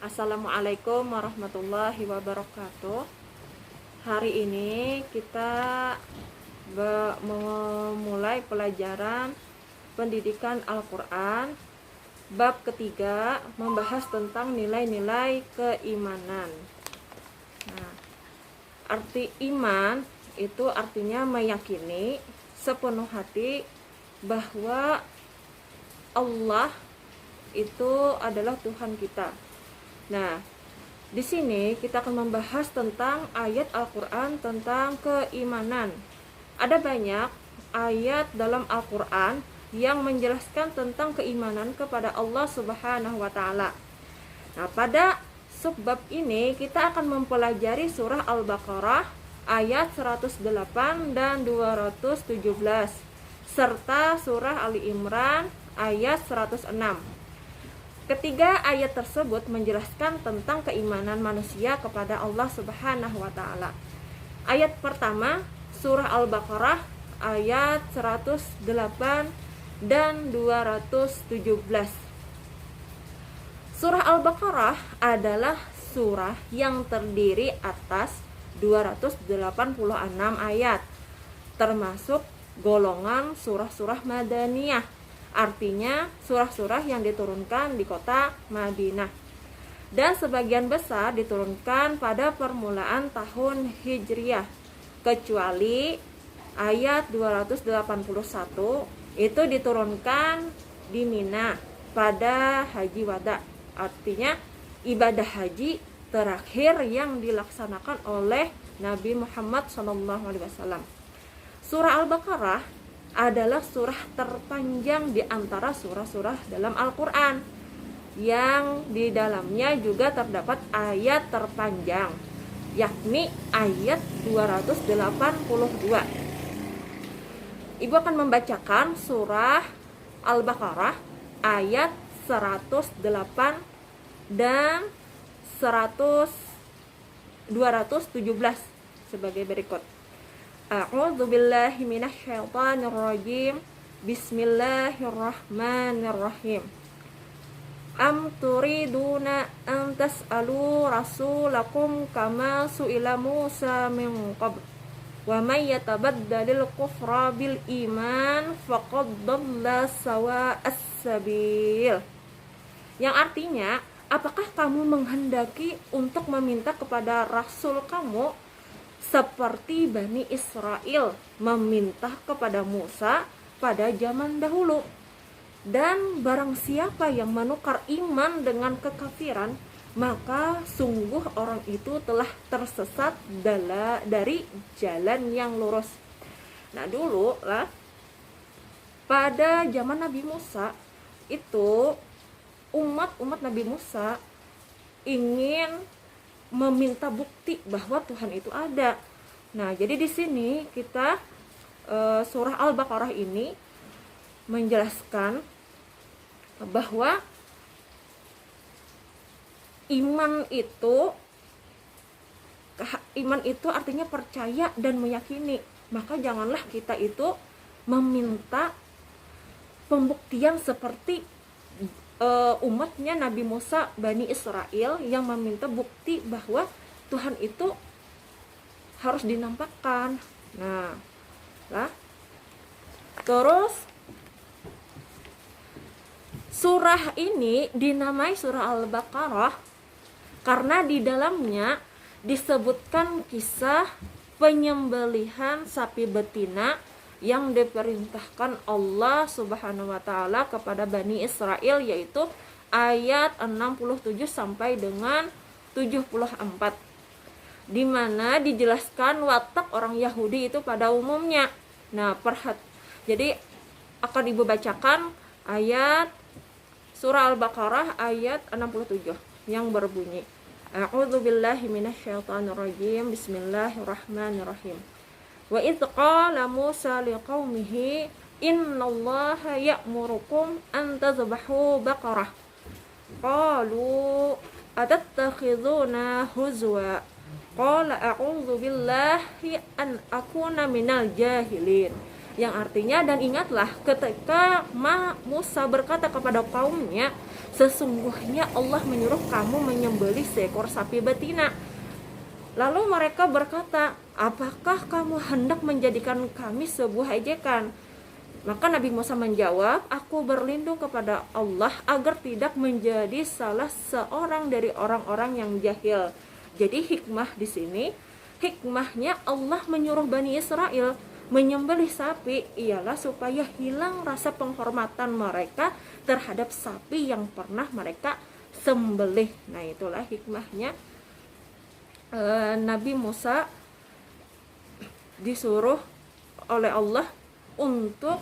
Assalamualaikum warahmatullahi wabarakatuh. Hari ini kita memulai pelajaran pendidikan Al-Quran. Bab ketiga membahas tentang nilai-nilai keimanan. Nah, arti iman itu artinya meyakini sepenuh hati bahwa Allah itu adalah Tuhan kita. Nah, di sini kita akan membahas tentang ayat Al-Quran tentang keimanan. Ada banyak ayat dalam Al-Quran yang menjelaskan tentang keimanan kepada Allah Subhanahu wa Ta'ala. Nah, pada subbab ini kita akan mempelajari surah Al-Baqarah ayat 108 dan 217 serta surah Ali Imran ayat 106. Ketiga ayat tersebut menjelaskan tentang keimanan manusia kepada Allah Subhanahu wa Ta'ala. Ayat pertama, surah Al-Baqarah ayat 108 dan 217. Surah Al-Baqarah adalah surah yang terdiri atas 286 ayat, termasuk golongan surah-surah Madaniyah. Artinya surah-surah yang diturunkan di kota Madinah. Dan sebagian besar diturunkan pada permulaan tahun Hijriah. Kecuali ayat 281 itu diturunkan di Mina pada Haji Wada. Artinya ibadah haji terakhir yang dilaksanakan oleh Nabi Muhammad SAW. Surah Al-Baqarah adalah surah terpanjang di antara surah-surah dalam Al-Quran, yang di dalamnya juga terdapat ayat terpanjang, yakni ayat 282. Ibu akan membacakan surah Al-Baqarah ayat 108 dan 217 sebagai berikut. A'udzu billahi minasyaitonir rajim. Bismillahirrahmanirrahim. Am turiduna an tas'alu rasulakum kama su'ila Musa min qabl. Wa may yatabaddalil kufra bil iman faqad dhalla sawa'as sabil. Yang artinya, apakah kamu menghendaki untuk meminta kepada rasul kamu seperti Bani Israel meminta kepada Musa pada zaman dahulu? Dan barang siapa yang menukar iman dengan kekafiran, maka sungguh orang itu telah tersesat dari jalan yang lurus. Nah, dulu lah pada zaman Nabi Musa itu umat Nabi Musa ingin meminta bukti bahwa Tuhan itu ada. Nah, jadi di sini kita surah Al-Baqarah ini menjelaskan bahwa iman itu artinya percaya dan meyakini. Maka janganlah kita itu meminta pembuktian seperti umatnya Nabi Musa, Bani Israel, yang meminta bukti bahwa Tuhan itu harus dinampakkan. Nah, terus surah ini dinamai surah Al-Baqarah karena di dalamnya disebutkan kisah penyembelihan sapi betina yang diperintahkan Allah Subhanahu wa Ta'ala kepada Bani Israel, yaitu ayat 67 sampai dengan 74, di mana dijelaskan watak orang Yahudi itu pada umumnya. Nah, jadi akan Ibu bacakan ayat surah Al-Baqarah ayat 67 yang berbunyi, A'udzu billahi minasyaitonir rajim. Bismillahirrahmanirrahim. Wa idz qala Musa liqaumihi innallaha ya'murukum an tadhbahu baqarah. Qalu atattakhidhuna huzwa. Qala a'udzu billahi an akuna minal jahilin. yang artinya, dan ingatlah ketika Musa berkata kepada kaumnya, sesungguhnya Allah menyuruh kamu menyembelih seekor sapi betina. Lalu mereka berkata, apakah kamu hendak menjadikan kami sebuah ejekan? Maka Nabi Musa menjawab, aku berlindung kepada Allah agar tidak menjadi salah seorang dari orang-orang yang jahil. Jadi hikmah di sini, hikmahnya Allah menyuruh Bani Israel menyembelih sapi ialah supaya hilang rasa penghormatan mereka terhadap sapi yang pernah mereka sembelih. Nah, itulah hikmahnya Nabi Musa disuruh oleh Allah untuk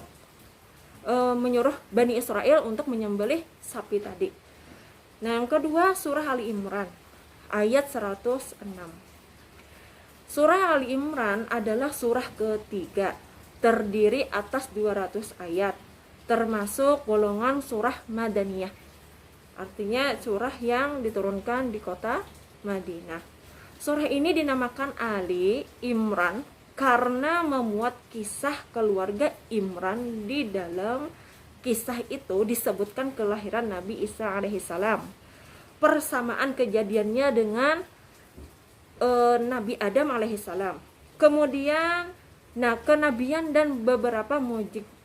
menyuruh Bani Israel untuk menyembelih sapi tadi. Nah, yang kedua surah Ali Imran ayat 106. Surah Ali Imran adalah surah ketiga, terdiri atas 200 ayat, termasuk golongan surah Madaniyah. Artinya surah yang diturunkan di kota Madinah. Surah ini dinamakan Ali Imran karena memuat kisah keluarga Imran. Di dalam kisah itu disebutkan kelahiran Nabi Isa alaihissalam, persamaan kejadiannya dengan Nabi Adam alaihissalam, kemudian kenabian dan beberapa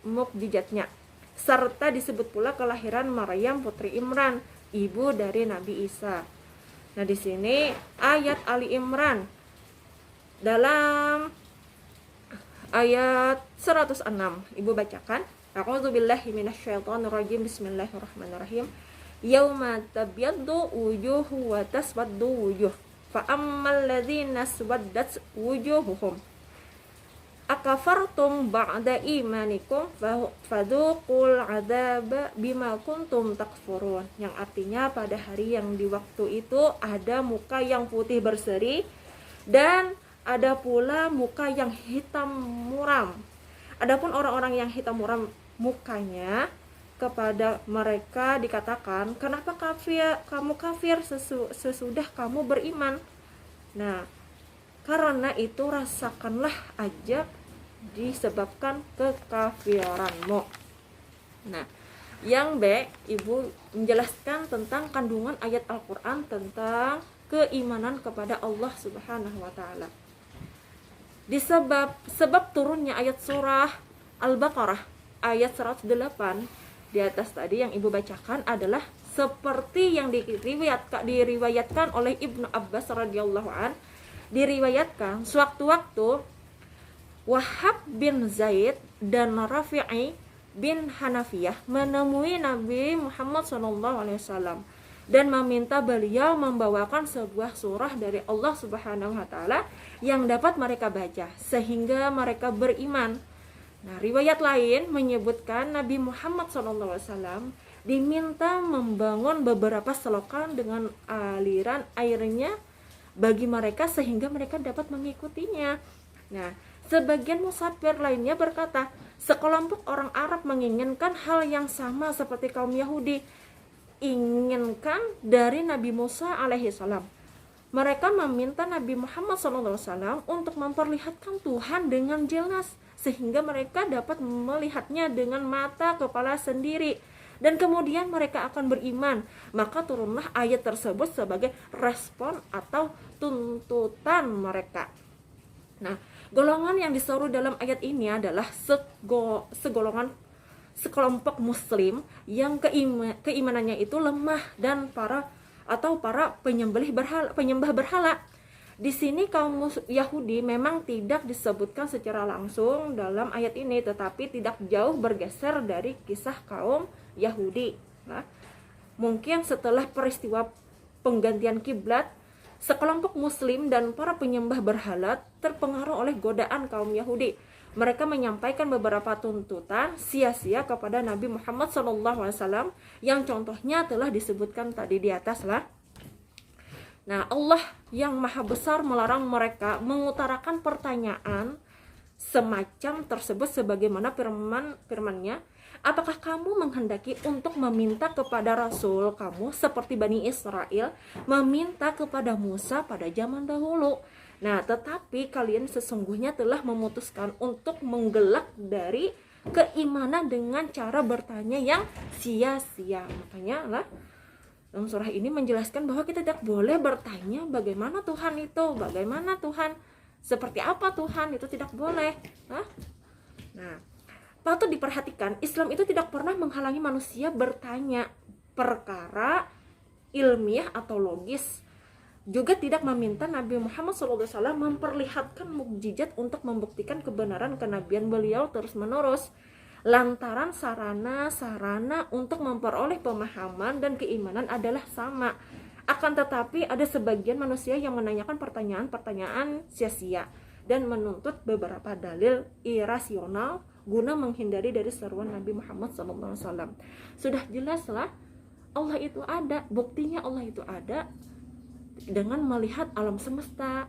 mukjizatnya, serta disebut pula kelahiran Maryam putri Imran, ibu dari Nabi Isa. Nah, di sini ayat Ali Imran dalam ayat 106 Ibu bacakan. A'udzubillahi minasyaitonirrajim. Bismillahirrahmanirrahim. Yauma tabyaddu wujuhu wa taswaddu wujuh. Fa ammal ladzina aswaddat wujuhuhum akafartum ba'da imanikum fadzuqul adzaba bima kuntum takfurun. Yang artinya pada hari yang di waktu itu ada muka yang putih berseri dan ada pula muka yang hitam muram. Adapun orang-orang yang hitam muram mukanya, kepada mereka dikatakan, kenapa kamu kafir sesudah kamu beriman? Nah, karena itu rasakanlah azab disebabkan kekafiranmu. Nah, yang B, Ibu menjelaskan tentang kandungan ayat Al-Quran tentang keimanan kepada Allah Subhanahu wa Ta'ala. Sebab turunnya ayat surah Al-Baqarah ayat 108 di atas tadi yang Ibu bacakan adalah seperti yang diriwayatkan oleh Ibnu Abbas radhiyallahu an. Diriwayatkan sewaktu-waktu Wahab bin Zaid dan Rafi'i bin Hanafiyah menemui Nabi Muhammad SAW dan meminta beliau membawakan sebuah surah dari Allah Subhanahu wa Ta'ala yang dapat mereka baca sehingga mereka beriman. Nah, riwayat lain menyebutkan Nabi Muhammad SAW diminta membangun beberapa selokan dengan aliran airnya bagi mereka sehingga mereka dapat mengikutinya. Nah, sebagian musafir lainnya berkata, sekelompok orang Arab menginginkan hal yang sama seperti kaum Yahudi inginkan dari Nabi Musa alaihissalam. Mereka meminta Nabi Muhammad SAW untuk memperlihatkan Tuhan dengan jelas sehingga mereka dapat melihatnya dengan mata kepala sendiri dan kemudian mereka akan beriman. Maka turunlah ayat tersebut sebagai respon atau tuntutan mereka. Nah, golongan yang diseru dalam ayat ini adalah sekelompok muslim yang keimanannya itu lemah dan para penyembah berhala. Di sini kaum Yahudi memang tidak disebutkan secara langsung dalam ayat ini, tetapi tidak jauh bergeser dari kisah kaum Yahudi. Nah, mungkin setelah peristiwa penggantian kiblat, sekelompok muslim dan para penyembah berhala terpengaruh oleh godaan kaum Yahudi. Mereka menyampaikan beberapa tuntutan sia-sia kepada Nabi Muhammad SAW yang contohnya telah disebutkan tadi di atas lah. Nah, Allah yang maha besar melarang mereka mengutarakan pertanyaan semacam tersebut sebagaimana firman-Nya, apakah kamu menghendaki untuk meminta kepada Rasul kamu seperti Bani Israel meminta kepada Musa pada zaman dahulu? Nah, tetapi kalian sesungguhnya telah memutuskan untuk menggelak dari keimanan dengan cara bertanya yang sia-sia. Makanya lah dalam surah ini menjelaskan bahwa kita tidak boleh bertanya bagaimana Tuhan itu, bagaimana Tuhan, seperti apa Tuhan, itu tidak boleh. Nah, patut diperhatikan, Islam itu tidak pernah menghalangi manusia bertanya perkara ilmiah atau logis. Juga tidak meminta Nabi Muhammad SAW memperlihatkan mukjizat untuk membuktikan kebenaran kenabian beliau terus-menerus. Lantaran sarana-sarana untuk memperoleh pemahaman dan keimanan adalah sama. Akan tetapi ada sebagian manusia yang menanyakan pertanyaan-pertanyaan sia-sia dan menuntut beberapa dalil irasional guna menghindari dari seruan Nabi Muhammad SAW. Sudah jelaslah Allah itu ada, buktinya Allah itu ada dengan melihat alam semesta,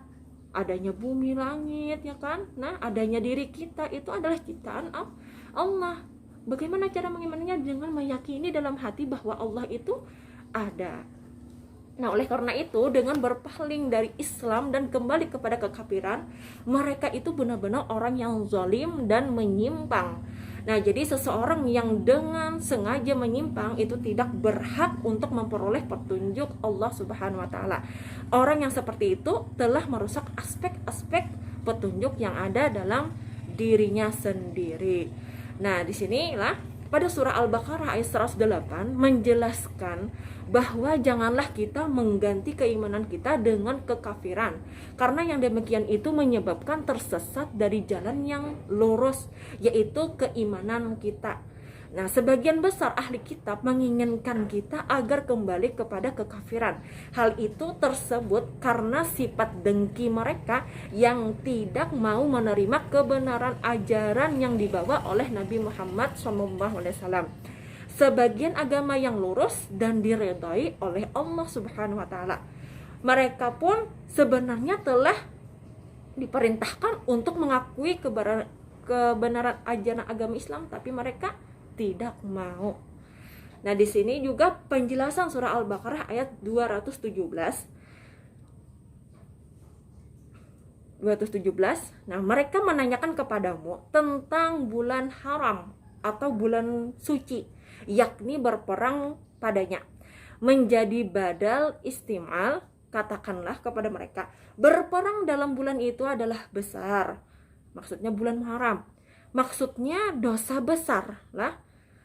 adanya bumi, langit, ya kan? Nah, adanya diri kita itu adalah ciptaan Allah. Bagaimana cara mengimaninya? Dengan meyakini dalam hati bahwa Allah itu ada. Nah, oleh karena itu, dengan berpaling dari Islam dan kembali kepada kekafiran, mereka itu benar-benar orang yang zalim dan menyimpang. Nah, jadi seseorang yang dengan sengaja menyimpang itu tidak berhak untuk memperoleh petunjuk Allah Subhanahu wa taala. Orang yang seperti itu telah merusak aspek-aspek petunjuk yang ada dalam dirinya sendiri. Nah, di sinilah pada surah Al-Baqarah ayat 108 menjelaskan bahwa janganlah kita mengganti keimanan kita dengan kekafiran, karena yang demikian itu menyebabkan tersesat dari jalan yang lurus, yaitu keimanan kita. Nah, sebagian besar ahli kitab menginginkan kita agar kembali kepada kekafiran. Hal itu tersebut karena sifat dengki mereka yang tidak mau menerima kebenaran ajaran yang dibawa oleh Nabi Muhammad SAW. Sebagian agama yang lurus dan diredai oleh Allah Subhanahu wa taala. Mereka pun sebenarnya telah diperintahkan untuk mengakui kebenaran ajaran agama Islam, tapi mereka tidak mau. Nah, di sini juga penjelasan surah Al-Baqarah ayat 217. Nah, mereka menanyakan kepadamu tentang bulan haram atau bulan suci, yakni berperang padanya. Menjadi badal istimal, katakanlah kepada mereka, berperang dalam bulan itu adalah besar. Maksudnya bulan haram. Maksudnya dosa besar lah.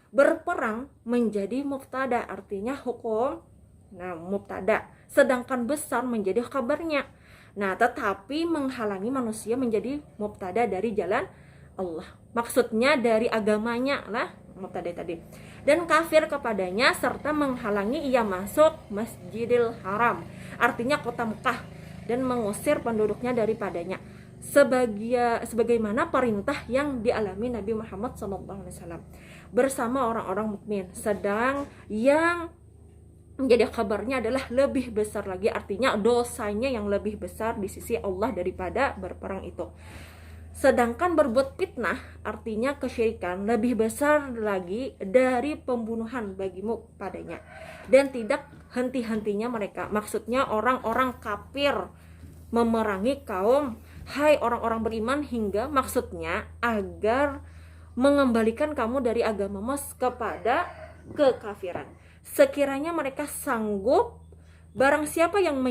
Berperang menjadi mubtada, artinya hukum. Nah, mubtada. Sedangkan besar menjadi kabarnya. Nah, tetapi menghalangi manusia menjadi mubtada dari jalan Allah. Maksudnya dari agamanya lah, mubtada tadi. Dan kafir kepadanya serta menghalangi ia masuk Masjidil Haram, artinya kota Mekah, dan mengusir penduduknya daripadanya. Sebagaimana perintah yang dialami Nabi Muhammad SAW bersama orang-orang mukmin, sedang yang menjadi kabarnya adalah lebih besar lagi, artinya dosanya yang lebih besar di sisi Allah daripada berperang itu. Sedangkan berbuat fitnah, artinya kesyirikan, lebih besar lagi dari pembunuhan bagimu padanya. Dan tidak henti-hentinya mereka, maksudnya orang-orang kafir, memerangi kaum hai orang-orang beriman, hingga maksudnya agar mengembalikan kamu dari agamamu kepada kekafiran. Sekiranya mereka sanggup, barang siapa yang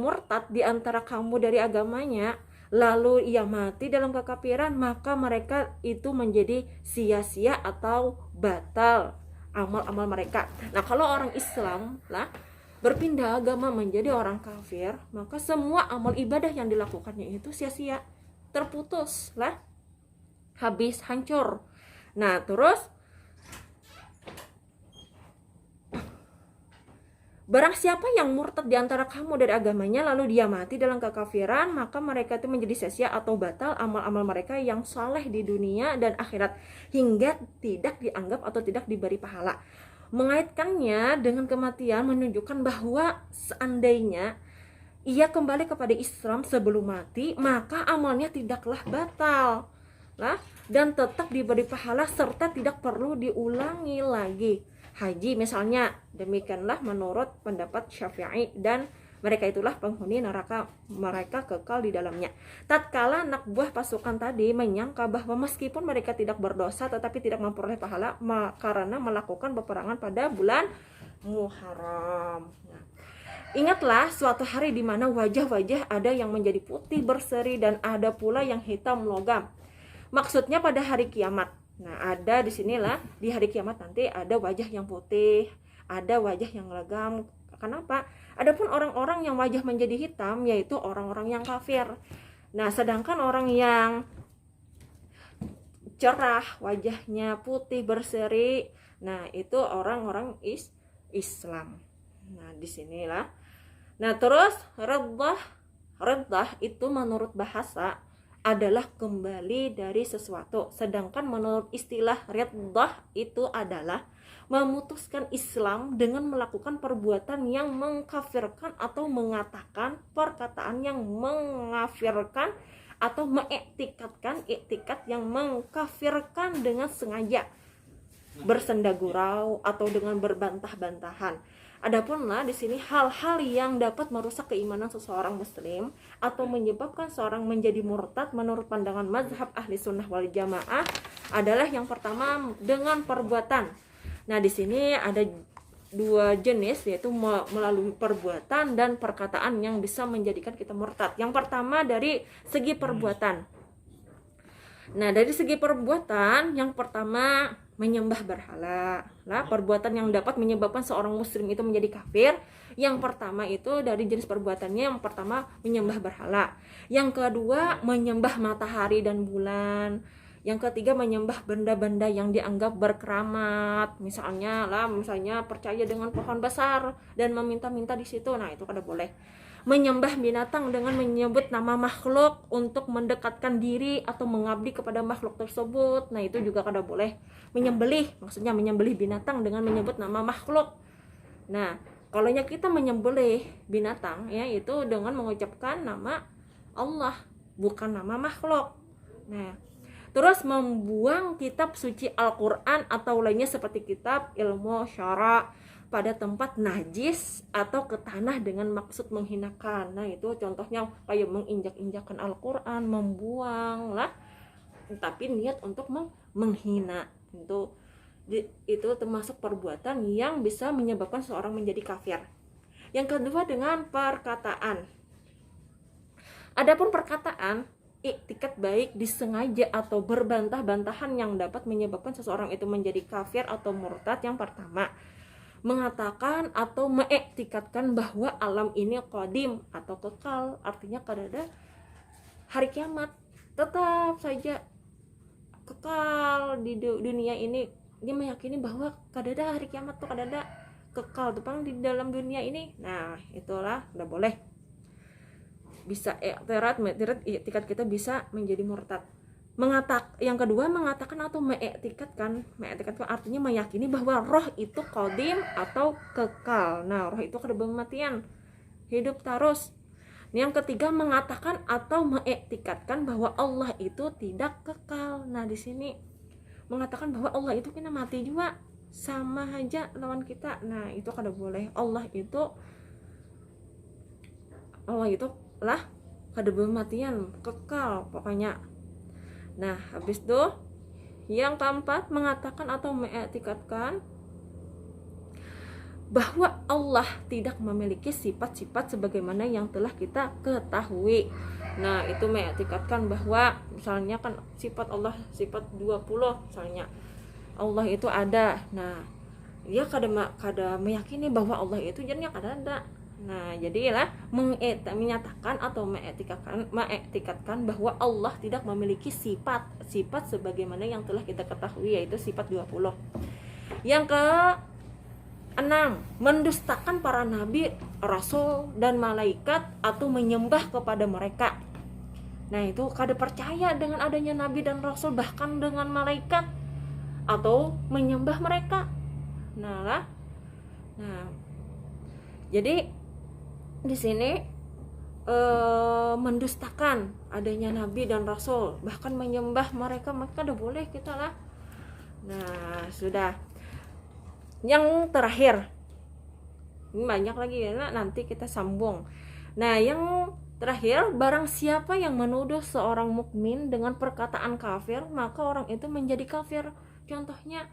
murtad di antara kamu dari agamanya, lalu ia mati dalam kekafiran, maka mereka itu menjadi sia-sia atau batal amal-amal mereka. Nah, kalau orang Islam lah berpindah agama menjadi orang kafir, maka semua amal ibadah yang dilakukannya itu sia-sia, terputus lah, habis, hancur. Nah, terus barang siapa yang murtad di antara kamu dari agamanya lalu dia mati dalam kekafiran, maka mereka itu menjadi sia-sia atau batal amal-amal mereka yang saleh di dunia dan akhirat, hingga tidak dianggap atau tidak diberi pahala. Mengaitkannya dengan kematian menunjukkan bahwa seandainya ia kembali kepada Islam sebelum mati, maka amalnya tidaklah batal lah, dan tetap diberi pahala serta tidak perlu diulangi lagi. Haji misalnya, demikianlah menurut pendapat Syafi'i dan Mereka itulah penghuni neraka, mereka kekal di dalamnya. Tatkala anak buah pasukan tadi menyangka bahwa meskipun mereka tidak berdosa tetapi tidak memperoleh pahala karena melakukan peperangan pada bulan Muharram. Nah, ingatlah suatu hari di mana wajah-wajah ada yang menjadi putih berseri dan ada pula yang hitam logam. Maksudnya pada hari kiamat. Nah, ada di sinilah di hari kiamat nanti ada wajah yang putih, ada wajah yang legam. Kenapa? Adapun orang-orang yang wajah menjadi hitam yaitu orang-orang yang kafir. Nah, sedangkan orang yang cerah, wajahnya putih berseri, nah itu orang-orang Islam. Nah, disinilah. Nah, terus reddah itu menurut bahasa adalah kembali dari sesuatu. Sedangkan menurut istilah reddah itu adalah memutuskan Islam dengan melakukan perbuatan yang mengkafirkan atau mengatakan perkataan yang mengkafirkan atau mengiktikadkan iktikad yang mengkafirkan dengan sengaja, bersenda gurau atau dengan berbantah-bantahan. Adapun lah di sini hal-hal yang dapat merusak keimanan seseorang muslim atau menyebabkan seorang menjadi murtad menurut pandangan mazhab ahli sunnah wal jamaah adalah yang pertama dengan perbuatan. Nah, di sini ada dua jenis, yaitu melalui perbuatan dan perkataan yang bisa menjadikan kita murtad. Yang pertama dari segi perbuatan. Nah, dari segi perbuatan, yang pertama menyembah berhala. Nah, perbuatan yang dapat menyebabkan seorang muslim itu menjadi kafir. Yang pertama itu dari jenis perbuatannya, yang pertama menyembah berhala. Yang kedua menyembah matahari dan bulan. Yang ketiga menyembah benda-benda yang dianggap berkeramat, misalnya percaya dengan pohon besar dan meminta-minta di situ. Nah, itu kada boleh. Menyembah binatang dengan menyebut nama makhluk untuk mendekatkan diri atau mengabdi kepada makhluk tersebut. Nah, itu juga kada boleh. Menyembelih, maksudnya menyembelih binatang dengan menyebut nama makhluk. Nah, kalau kita menyembelih binatang ya itu dengan mengucapkan nama Allah, bukan nama makhluk. Nah, terus membuang kitab suci Al-Quran atau lainnya seperti kitab ilmu syara pada tempat najis atau ke tanah dengan maksud menghinakan. Nah, itu contohnya kayak menginjak-injakkan Al-Quran, membuang lah, tapi niat untuk menghina. Itu termasuk perbuatan yang bisa menyebabkan seorang menjadi kafir. Yang kedua dengan perkataan. Adapun perkataan, iktikad baik disengaja atau berbantah-bantahan yang dapat menyebabkan seseorang itu menjadi kafir atau murtad. Yang pertama, mengatakan atau mengiktikadkan bahwa alam ini qadim atau kekal, artinya kada ada hari kiamat, tetap saja kekal di dunia ini. Dia meyakini bahwa kada ada hari kiamat tuh, kada ada kekal tepang di dalam dunia ini. Nah, itulah udah boleh. Bisa iktikad kita bisa menjadi murtad. Yang kedua mengatakan atau mengiktikadkan artinya meyakini bahwa roh itu qadim atau kekal. Nah, roh itu kada bermatian, hidup terus. Yang ketiga mengatakan atau mengiktikadkan bahwa Allah itu tidak kekal. Nah, di sini mengatakan bahwa Allah itu kena mati juga, sama aja lawan kita. Nah, itu kada boleh. Allah itu lah kada bermatian, kekal pokoknya. Nah, habis itu yang keempat mengatakan atau mengiktikadkan bahwa Allah tidak memiliki sifat-sifat sebagaimana yang telah kita ketahui. Nah, itu mengiktikadkan bahwa misalnya kan sifat Allah sifat 20 misalnya Allah itu ada. Nah, dia kada meyakini bahwa Allah itu jadinya kada ada. Nah, jadilah menyatakan atau mengiktikadkan bahwa Allah tidak memiliki sifat sebagaimana yang telah kita ketahui, yaitu sifat 20. Yang ke-6, mendustakan para nabi, rasul dan malaikat atau menyembah kepada mereka. Nah, itu kada percaya dengan adanya nabi dan rasul, bahkan dengan malaikat, atau menyembah mereka. Nah, jadi di sini mendustakan adanya nabi dan rasul, bahkan menyembah mereka, maka udah boleh kita lah. Nah, sudah. Yang terakhir Ini banyak lagi ya, nanti kita sambung. Nah, yang terakhir, barang siapa yang menuduh seorang mukmin dengan perkataan kafir, maka orang itu menjadi kafir. Contohnya,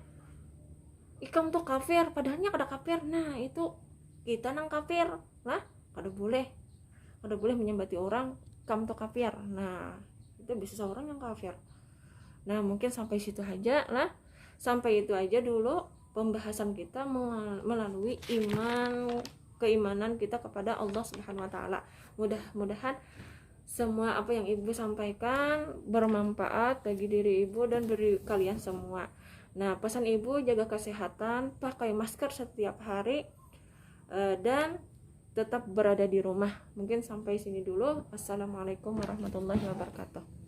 ikam tuh kafir, padahalnya kada kafir. Nah, itu kita nang kafir lah, kada boleh menyembati orang ikam tuh kafir. Nah, itu bisa seorang yang kafir. Nah, mungkin sampai situ aja lah. Sampai itu aja dulu pembahasan kita melalui keimanan kita kepada Allah Subhanahu wa taala. Mudah-mudahan semua apa yang Ibu sampaikan bermanfaat bagi diri Ibu dan bagi kalian semua. Nah, pesan Ibu, jaga kesehatan, pakai masker setiap hari, dan tetap berada di rumah. Mungkin sampai sini dulu. Assalamualaikum warahmatullahi wabarakatuh.